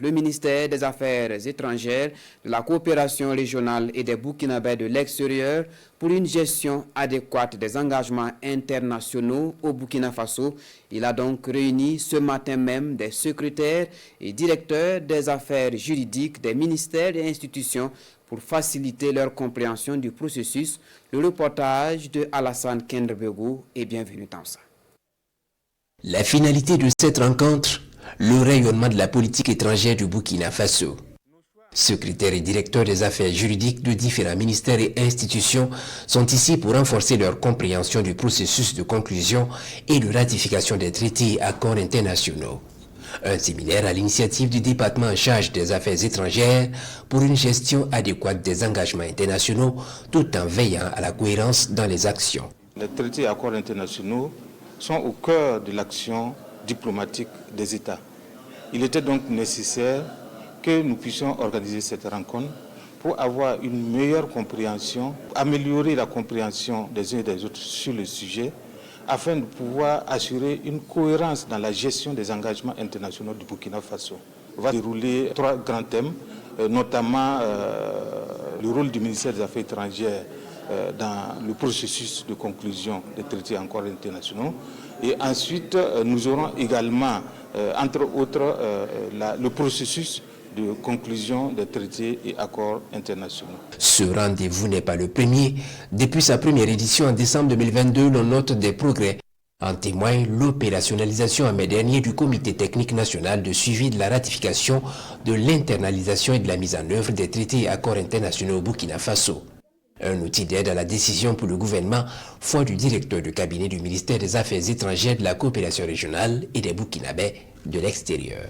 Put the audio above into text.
Le ministère des Affaires étrangères, de la coopération régionale et des Burkinabés de l'extérieur pour une gestion adéquate des engagements internationaux au Burkina Faso. Il a donc réuni ce matin même des secrétaires et directeurs des affaires juridiques des ministères et institutions pour faciliter leur compréhension du processus. Le reportage de Alassane Kendrebego est bienvenu dans ça. La finalité de cette rencontre, le rayonnement de la politique étrangère du Burkina Faso. Secrétaires et directeurs des affaires juridiques de différents ministères et institutions sont ici pour renforcer leur compréhension du processus de conclusion et de ratification des traités et accords internationaux. Un séminaire à l'initiative du département en charge des affaires étrangères pour une gestion adéquate des engagements internationaux tout en veillant à la cohérence dans les actions. Les traités et accords internationaux sont au cœur de l'action diplomatique des États. Il était donc nécessaire que nous puissions organiser cette rencontre pour avoir une meilleure compréhension, améliorer la compréhension des uns et des autres sur le sujet, afin de pouvoir assurer une cohérence dans la gestion des engagements internationaux du Burkina Faso. On va dérouler 3 grands thèmes, notamment le rôle du ministère des Affaires étrangères dans le processus de conclusion des traités et accords internationaux. Et ensuite, nous aurons également, entre autres, le processus de conclusion des traités et accords internationaux. Ce rendez-vous n'est pas le premier. Depuis sa première édition en décembre 2022, l'on note des progrès. En témoigne l'opérationnalisation en mai dernier du Comité technique national de suivi de la ratification, de l'internalisation et de la mise en œuvre des traités et accords internationaux au Burkina Faso. Un outil d'aide à la décision pour le gouvernement, foi du directeur de cabinet du ministère des Affaires étrangères, de la coopération régionale et des Burkinabés de l'extérieur.